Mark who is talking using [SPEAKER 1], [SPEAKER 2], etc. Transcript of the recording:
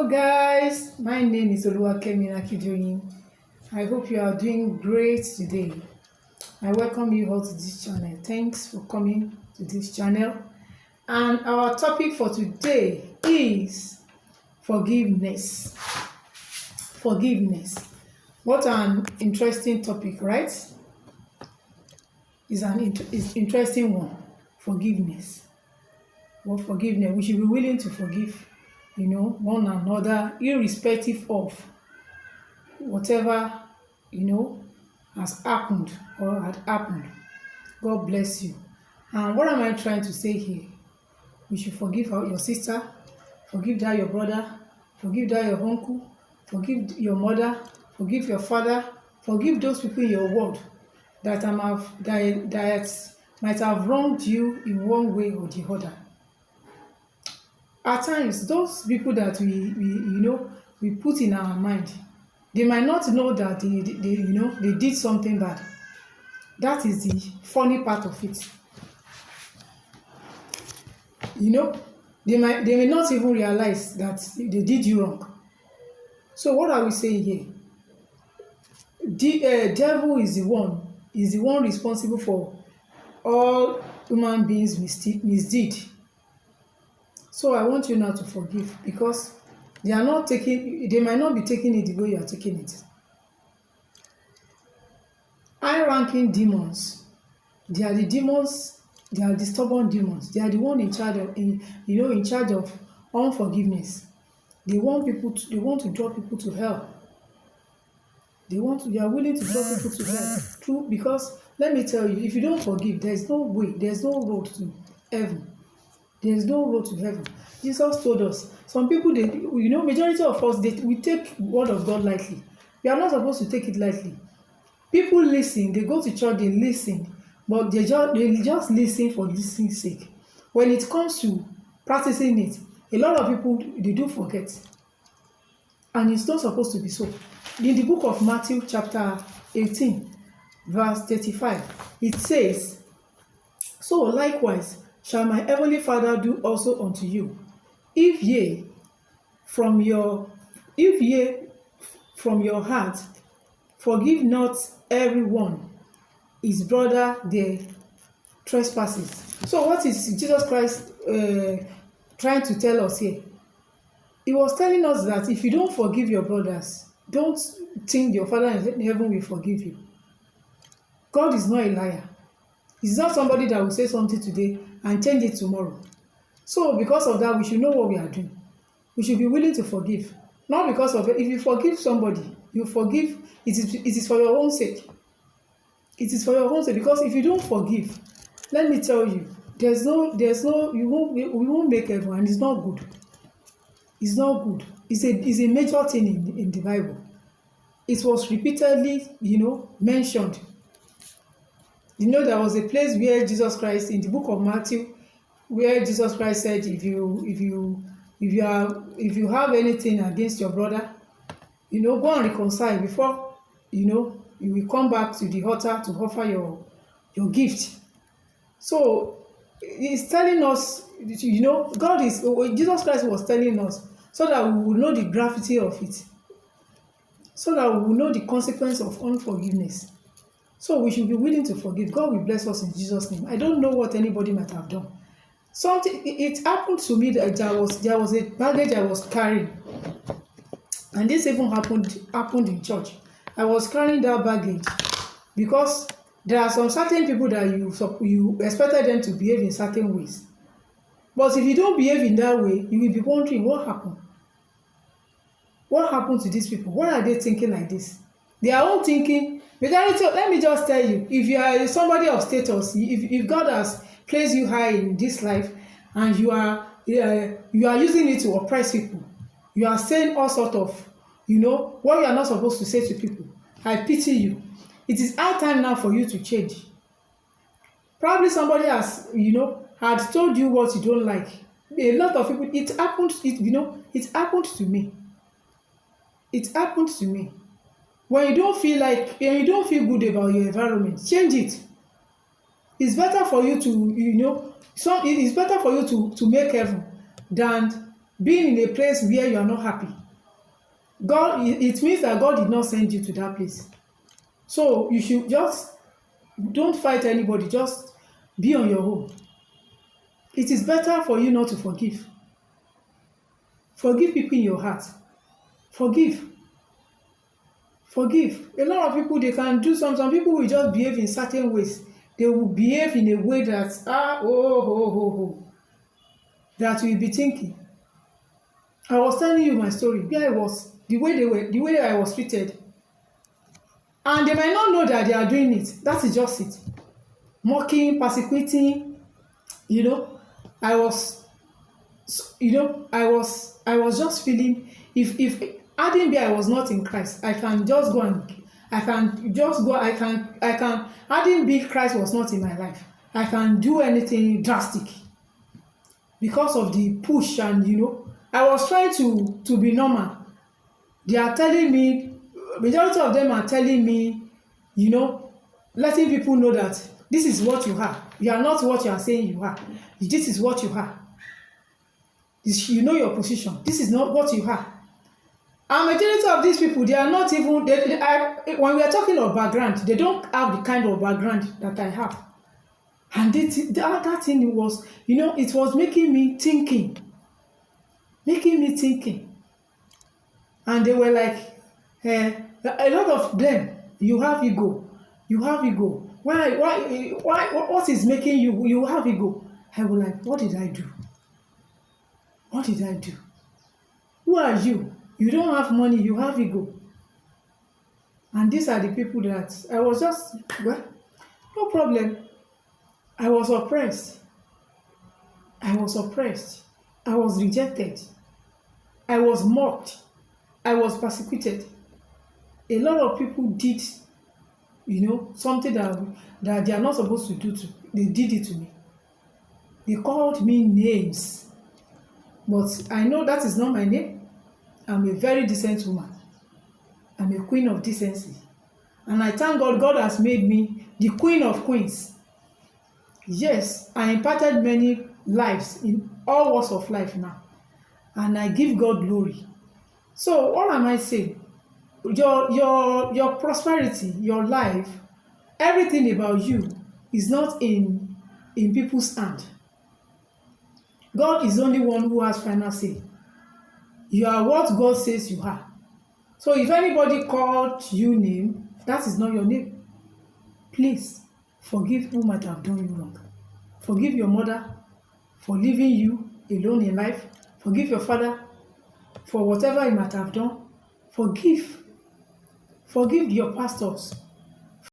[SPEAKER 1] Hello guys, my name is Oluwakemi Akidoyin. I hope you are doing great today. I welcome you all to this channel. Thanks for coming to this channel. And our topic for today is forgiveness. Forgiveness. What an interesting topic, right? It's interesting one. Forgiveness. Well, forgiveness. We should be willing to forgive, one another, irrespective of whatever, has happened or had happened. God bless you. And what am I trying to say here? We should forgive your sister, forgive that your brother, forgive that your uncle, forgive your mother, forgive your father, forgive those people in your world that might have wronged you in one way or the other. At times, those people that we put in our mind, they might not know that they did something bad. That is the funny part of it. They may not even realize that they did you wrong. So what are we saying here? The devil is the one responsible for all human beings misdeed. So I want you now to forgive, because they might not be taking it the way you are taking it. High-ranking demons, they are the stubborn demons. They are the one in charge of unforgiveness. They want to draw people to hell. They are willing to draw people to hell. Because let me tell you, if you don't forgive, there's no way, there's no road to heaven. There is no road to heaven. Jesus told us. Some people, majority of us, we take word of God lightly. We are not supposed to take it lightly. People listen. They go to church. They listen, but they just listen for listening's sake. When it comes to practicing it, a lot of people they do forget, and it's not supposed to be so. In the book of Matthew, chapter 18, verse 35, it says, "So likewise shall my heavenly Father do also unto you, if ye from your heart forgive not every one his brother their trespasses." So what is Jesus Christ trying to tell us here? He was telling us that if you don't forgive your brothers, don't think your Father in heaven will forgive you. God is not a liar. He's not somebody that will say something today and change it tomorrow. So because of that, we should know what we are doing. We should be willing to forgive. Not because of it. If you forgive somebody, you forgive, it is for your own sake. It is for your own sake. Because if you don't forgive, let me tell you, we won't make heaven, and it's not good. It's not good. It's a major thing in the Bible. It was repeatedly, mentioned. There was a place where Jesus Christ, in the book of Matthew, where Jesus Christ said, if you have anything against your brother, go and reconcile before, you will come back to the altar to offer your gift. So he's telling us, Jesus Christ was telling us so that we will know the gravity of it, so that we will know the consequence of unforgiveness. So we should be willing to forgive. God will bless us in Jesus' name. I don't know what anybody might have done. It happened to me that there was a baggage I was carrying, and this even happened in church. I was carrying that baggage because there are some certain people that you expected them to behave in certain ways, but if you don't behave in that way, you will be wondering what happened. What happened to these people? Why are they thinking like this? Their own thinking. Let me just tell you, if you are somebody of status, if God has placed you high in this life, and you are using it to oppress people, you are saying all sort of, what you are not supposed to say to people, I pity you. It is high time now for you to change. Probably somebody has, had told you what you don't like. A lot of people, it happened to me. It happened to me. When you don't feel good about your environment, change it. It's better for you to, it's better for you to make heaven than being in a place where you are not happy. God, it means that God did not send you to that place. So you should just don't fight anybody, just be on your own. It is better for you not to forgive. Forgive people in your heart. Forgive. Forgive. A lot of people, they can do some people will just behave in certain ways. They will behave in a way that, that you will be thinking. I was telling you my story, where I was, the way I was treated. And they might not know that they are doing it. That is just it. Mocking, persecuting, you know. I was just feeling, if adding be I was not in Christ, adding be Christ was not in my life, I can do anything drastic because of the push. And I was trying to be normal. They are telling me, majority of them are telling me, letting people know that this is what you are. You are not what you are saying you are. This is what you are. You know your position. This is not what you are. And majority of these people, they are not even, when we are talking of background, they don't have the kind of background that I have. And that thing was, it was making me thinking. And they were like, a lot of them, you have ego. Why, what is making you have ego? I was like, what did I do? Who are you? You don't have money, you have ego. And these are the people that I was just, well, no problem. I was oppressed. I was rejected. I was mocked. I was persecuted. A lot of people did, something that they are not supposed to do. They did it to me. They called me names. But I know that is not my name. I'm a very decent woman. I'm a queen of decency. And I thank God, God has made me the queen of queens. Yes, I impacted many lives in all walks of life now. And I give God glory. So what am I saying? Your prosperity, your life, everything about you is not in people's hand. God is the only one who has final say. You are what God says you are. So if anybody called you name, that is not your name. Please forgive who might have done you wrong. Forgive your mother for leaving you alone in life. Forgive your father for whatever he might have done. Forgive your pastors